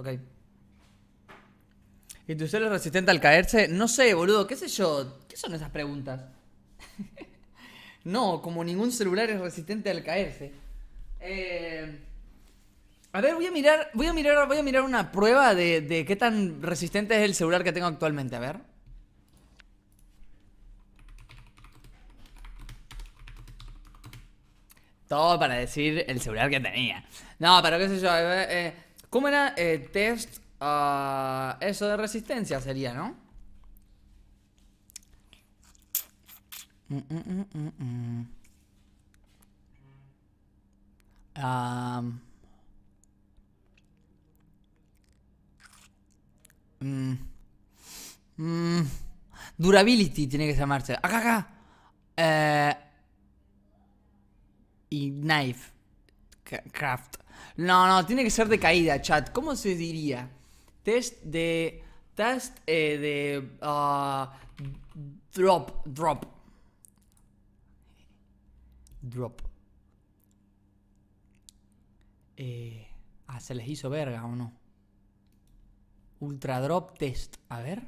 Ok. ¿Y tu cel es resistente al caerse? No sé, boludo, qué sé yo. ¿Qué son esas preguntas? No, como ningún celular es resistente al caerse. A ver, voy a mirar una prueba de qué tan resistente es el celular que tengo actualmente, a ver. Todo para decir el celular que tenía. No, pero qué sé yo. ¿Cómo era? Test. Eso de resistencia sería, ¿no? Am, mm, mm, Durability tiene que llamarse. Acá, acá. Eh, y Knife. Craft. No, no, tiene que ser de caída, chat. ¿Cómo se diría? Test de. Test de. Drop. Drop. Drop. ¿Se les hizo verga o no? Ultra Drop Test. A ver.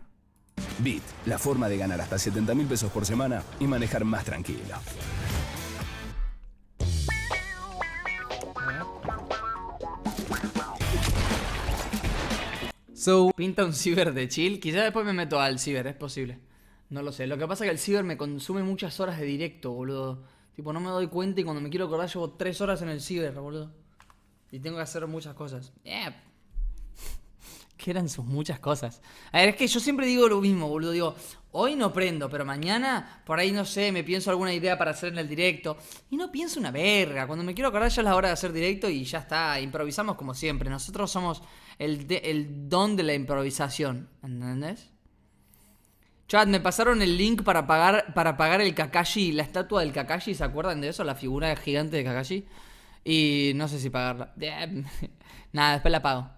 Bit, la forma de ganar hasta 70.000 pesos por semana y manejar más tranquilo. Pinta un ciber de chill. Quizás después me meto al ciber, es posible. No lo sé. Lo que pasa es que el ciber me consume muchas horas de directo, boludo. Tipo, no me doy cuenta y cuando me quiero acordar llevo 3 horas en el ciber, boludo. Y tengo que hacer muchas cosas. ¿Qué eran sus muchas cosas? A ver, es que yo siempre digo lo mismo, boludo. Digo, hoy no prendo, pero mañana, por ahí no sé, me pienso alguna idea para hacer en el directo. Y no pienso una verga. Cuando me quiero acordar ya es la hora de hacer directo y ya está. Improvisamos como siempre. Nosotros somos el don de la improvisación. ¿Entendés? Chat, me pasaron el link para pagar el Kakashi, la estatua del Kakashi. ¿Se acuerdan de eso? La figura gigante de Kakashi. Y no sé si pagarla. Nada, después la pago.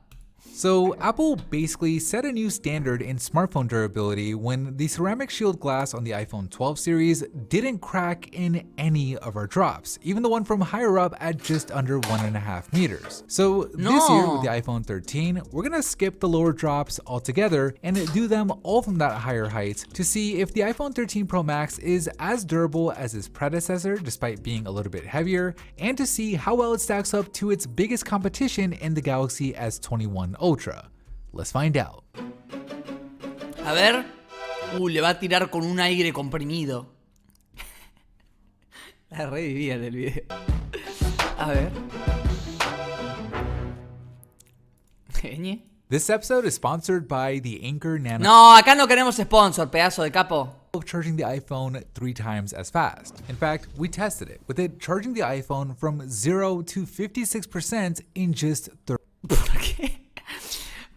So, Apple basically set a new standard in smartphone durability when the ceramic shield glass on the iPhone 12 series didn't crack in any of our drops, even the one from higher up at just under 1.5 meters. So, this year with the iPhone 13, we're gonna skip the lower drops altogether and do them all from that higher height to see if the iPhone 13 Pro Max is as durable as its predecessor despite being a little bit heavier, and to see how well it stacks up to its biggest competition in the Galaxy S21 Ultra. Let's find out. A ver. Le va a tirar con un aire comprimido. La revivía en el video. A ver. This episode is sponsored by the Anker Nano. No, acá no queremos sponsor, pedazo de capo. Charging the iPhone 3 times as fast. In fact, we tested it, with it charging the iPhone from 0 to 56% in just 30. ¿Por qué?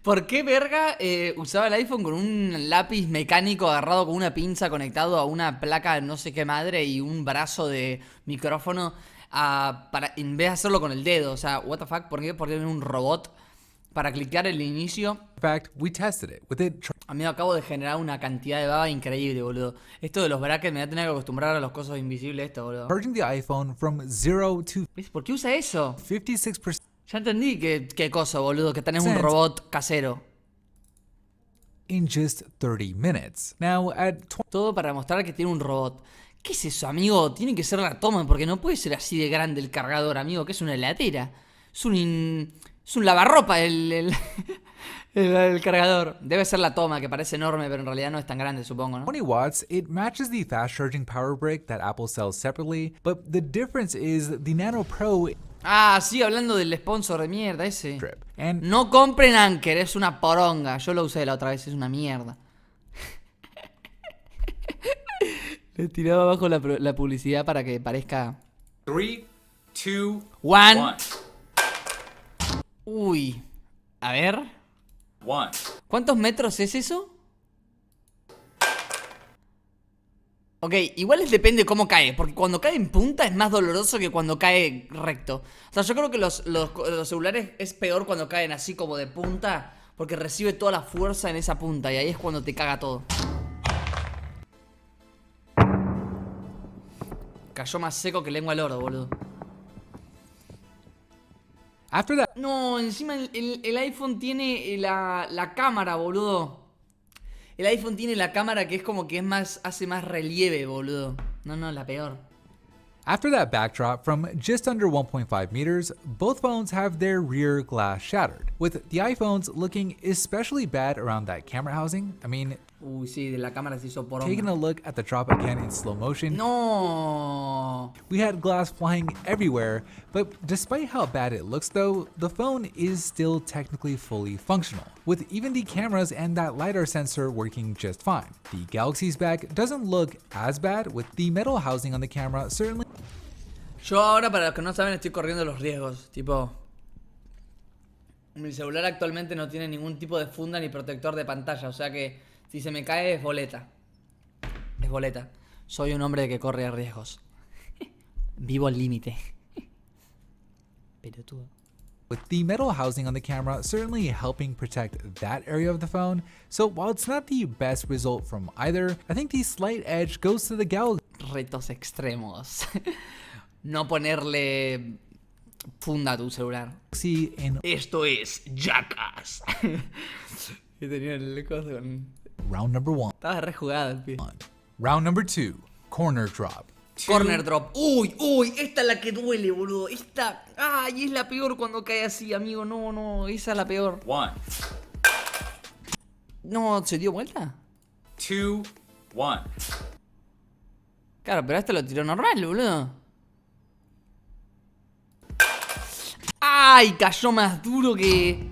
¿Por qué verga usaba el iPhone con un lápiz mecánico agarrado con una pinza conectado a una placa no sé qué madre y un brazo de micrófono en vez de hacerlo con el dedo? O sea, what the fuck, ¿por qué poner un robot para clicar el inicio? In fact, we tested it, with it. Amigo, acabo de generar una cantidad de baba increíble, boludo. Esto de los brackets me voy a tener que acostumbrar a los cosos invisibles esto, boludo. Charging the iPhone from 0 to ¿Ves? ¿Por qué usa eso? 56%. Ya entendí qué cosa, boludo, que tenés un robot casero. In just 30 minutes. Now, at todo para demostrar que tiene un robot. ¿Qué es eso, amigo? Tiene que ser la toma, porque no puede ser así de grande el cargador, amigo, que es una heladera. Es un lavarropa el cargador. Debe ser la toma, que parece enorme, pero en realidad no es tan grande, supongo, ¿no? 20 watts, it matches the fast charging power brick that Apple sells separately, but the difference is the Nano Pro. Ah, sí, hablando del sponsor de mierda ese. And no compren Anker, es una poronga. Yo lo usé la otra vez, es una mierda. Le tiraba abajo la publicidad para que parezca. 3, 2, 1. Uy. A ver. 1. ¿Cuántos metros es eso? Ok, igual depende cómo cae, porque cuando cae en punta es más doloroso que cuando cae recto. O sea, yo creo que los celulares es peor cuando caen así como de punta, porque recibe toda la fuerza en esa punta y ahí es cuando te caga todo. Cayó más seco que lengua al oro, boludo. After that No, encima el iPhone tiene la cámara, boludo. El iPhone tiene la cámara que es como que es más, hace más relieve, boludo. No, la peor. After that backdrop from just under 1.5 meters, both phones have their rear glass shattered, with the iPhones looking especially bad around that camera housing. I mean, Uy, sí, de la cámara se hizo por taking a look at the drop again in slow motion, No. we had glass flying everywhere, but despite how bad it looks though, the phone is still technically fully functional, with even the cameras and that LiDAR sensor working just fine. The Galaxy's back doesn't look as bad, with the metal housing on the camera certainly. Yo ahora, para los que no saben, estoy corriendo los riesgos. Tipo, mi celular actualmente no tiene ningún tipo de funda ni protector de pantalla. O sea que si se me cae es boleta. Es boleta. Soy un hombre que corre riesgos. Vivo al límite. Pelotudo. With the metal housing on the camera certainly helping protect that area of the phone, so while it's not the best result from either, I think the slight edge goes to the Galaxy Retos extremos. No ponerle funda a tu celular. in Esto es Jackass. Y tenía el coso con... round number 1. Estaba rejugado el pibe. Round number 2, corner drop. Corner drop. Uy, esta es la que duele, boludo. Esta. Ay, es la peor cuando cae así, amigo. No, esa es la peor. 1, No, ¿se dio vuelta? 2, 1. Claro, pero este lo tiró normal, boludo. Ay, cayó más duro que...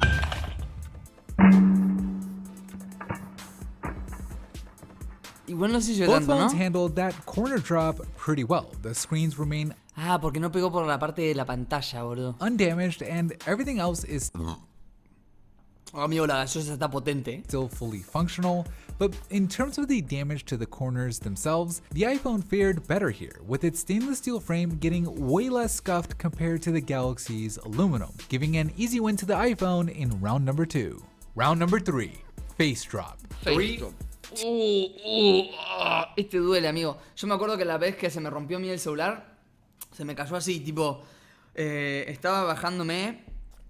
Igual no sé si yo Both tanto, phones ¿no? handled that corner drop pretty well. The screens remain Ah, porque no pegó por la parte de la pantalla, boludo. undamaged and everything else is Oh, amigo, la gaseosa está potente, ¿eh? still fully functional. But in terms of the damage to the corners themselves, the iPhone fared better here, with its stainless steel frame getting way less scuffed compared to the Galaxy's aluminum, giving an easy win to the iPhone in round number 2. Round number 3, face drop. 3, Este duele, amigo. Yo me acuerdo que la vez que se me rompió a mí el celular, se me cayó así, tipo, estaba bajándome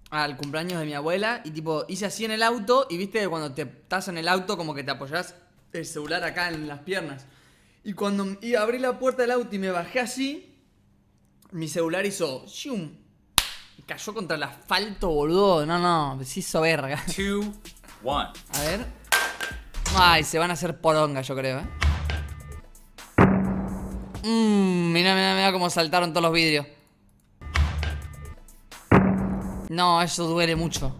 al cumpleaños de mi abuela y tipo, hice así en el auto y viste que cuando te estás en el auto como que te apoyás el celular acá en las piernas. Y cuando abrí la puerta del auto y me bajé así, mi celular hizo ¡shum! Cayó contra el asfalto, boludo. No, se hizo verga. 2, 1. A ver. Ay, se van a hacer poronga, yo creo, Mirá cómo saltaron todos los vidrios. No, eso duele mucho.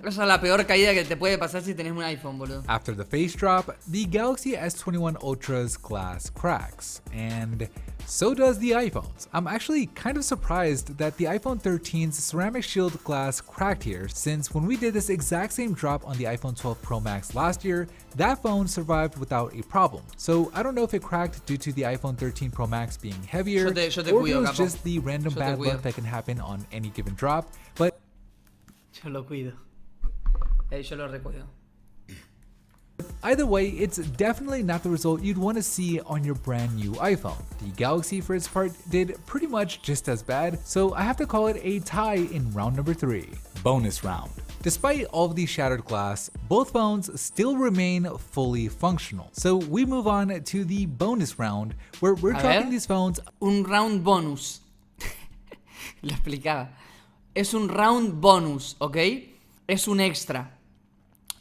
Esa es la peor caída que te puede pasar si tenés un iPhone, boludo. After the face drop, the Galaxy S21 Ultra's glass cracks, and so does the iPhone's. I'm actually kind of surprised that the iPhone 13's ceramic shield glass cracked here, since when we did this exact same drop on the iPhone 12 Pro Max last year, that phone survived without a problem. So I don't know if it cracked due to the iPhone 13 Pro Max being heavier, Yo te or if cuido, it was capo. just the random Yo te bad cuido. luck that can happen on any given drop, but Yo lo cuido. Yo lo recuido. either way, it's definitely not the result you'd want to see on your brand new iPhone. The Galaxy, for its part, did pretty much just as bad, so I have to call it a tie in round number 3. Bonus round. Despite all of the shattered glass, both phones still remain fully functional. So we move on to the bonus round, where we're A dropping ver. these phones Un round bonus. Lo explicaba. Es un round bonus, ¿ok? Es un extra.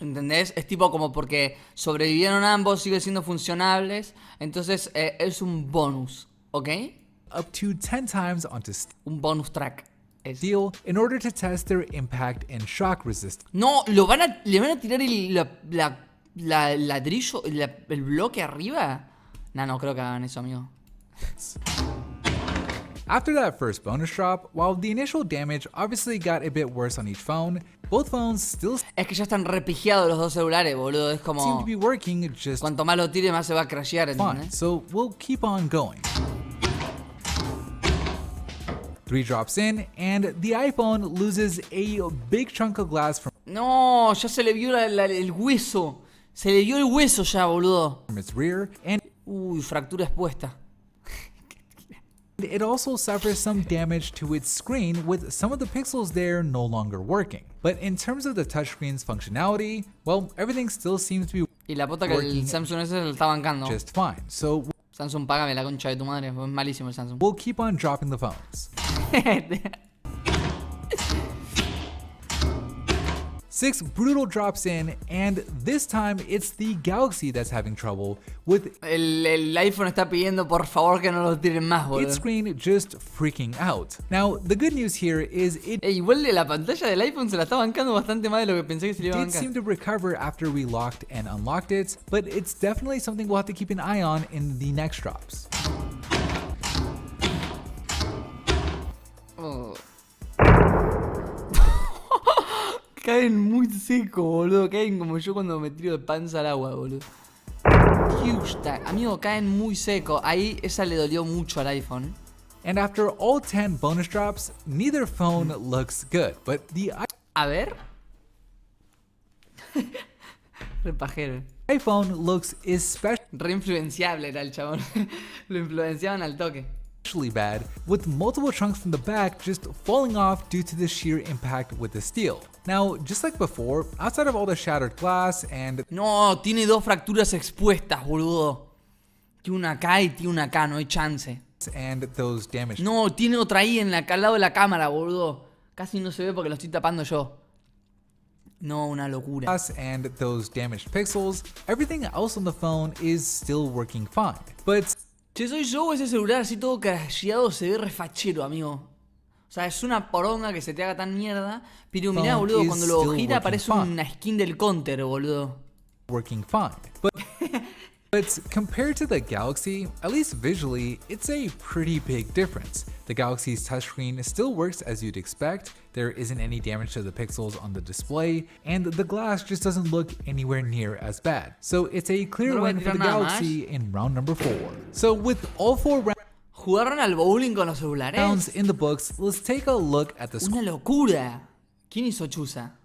¿Entendés? Es tipo como porque sobrevivieron ambos, siguen siendo funcionables. Entonces es un bonus, ¿ok? up to 10 times onto Un bonus track. Es. steel in order to test their impact and shock resistance. No, le van a tirar el ladrillo, el bloque arriba. No creo que hagan eso, amigo. After that first bonus drop, while the initial damage obviously got a bit worse on each phone, both phones still Es que ya están repigiados los dos celulares, boludo. Es seem como... to be working just Cuanto más lo tire, más se va a crashear, fine. ¿entendés? So we'll keep on going. 3 drops in, and the iPhone loses a big chunk of glass from No, ya se le vio el hueso. Se le vio el hueso ya, boludo. its rear, and Uy, fractura expuesta. It also suffers some damage to its screen, with some of the pixels there no longer working. But in terms of the touchscreen's functionality, well, everything still seems to be Y la puta que el Samsung ese se lo está bancando. just fine. So Samsung, págame la concha de tu madre. Fue malísimo el Samsung. we'll keep on dropping the phones. 6 brutal drops in, and this time it's the Galaxy that's having trouble with El iPhone está pidiendo por favor que no lo tiren más, its boludo. screen just freaking out. Now, the good news here is it Igual de la pantalla del iPhone se la está bancando bastante más de lo que pensé que se le iba a did bancar. seem to recover after we locked and unlocked it, but it's definitely something we'll have to keep an eye on in the next drops. Oh. Caen muy seco, boludo. Caen como yo cuando me tiro de panza al agua, boludo. Huge tag. Amigo, caen muy seco. Ahí esa le dolió mucho al iPhone. And after all 10 bonus drops, neither phone looks good, but the A ver. Re pajero. iPhone looks especially Re influenciable era el chabón. Lo influenciaban al toque. bad, with multiple chunks from the back just falling off due to the sheer impact with the steel. Now, just like before, outside of all the shattered glass and No, tiene dos fracturas expuestas, boludo. Tiene una acá y tiene una acá, no hay chance. those damaged No, tiene otra ahí al lado de la cámara, boludo. Casi no se ve porque lo estoy tapando yo. No, una locura. glass and those damaged pixels, everything else on the phone is still working fine. But Che, soy yo o ese celular así todo crasheado se ve refachero, amigo. O sea, es una poronga que se te haga tan mierda. Pero mirá, Phone boludo, is cuando lo still gira working parece fine. una skin del Counter, boludo. working fine. But compared to the Galaxy, at least visually, it's a pretty big difference. The Galaxy's touchscreen still works as you'd expect, there isn't any damage to the pixels on the display, and the glass just doesn't look anywhere near as bad. So it's a clear No lo voy a win for the tirar nada Galaxy in round number 4. So with all 4 ¿Jugaron al bowling con los celulares? rounds in the books, let's take a look at the Una locura. ¿Quién hizo Chusa?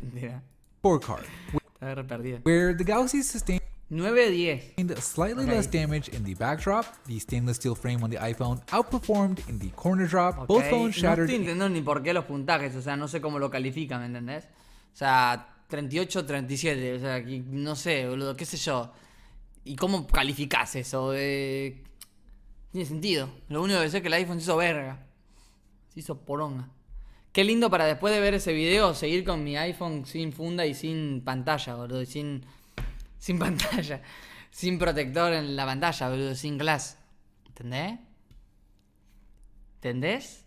Mentira. scorecard, Estaba re perdida. where the Galaxy sustained 9-10. slightly Okay. less damage in the backdrop. The stainless steel frame on the iPhone outperformed in the corner drop. Both Ok, phones no shattered estoy entendiendo ni por qué los puntajes, o sea, no sé cómo lo califica, ¿me entendés? O sea, 38-37, o sea, no sé, boludo, qué sé yo. ¿Y cómo calificás eso? Tiene sentido. Lo único que sé es que el iPhone se hizo verga. Se hizo poronga. Qué lindo para después de ver ese video seguir con mi iPhone sin funda y sin pantalla, boludo. Y sin pantalla. Sin protector en la pantalla, boludo. Sin glass. ¿Entendés? ¿Entendés?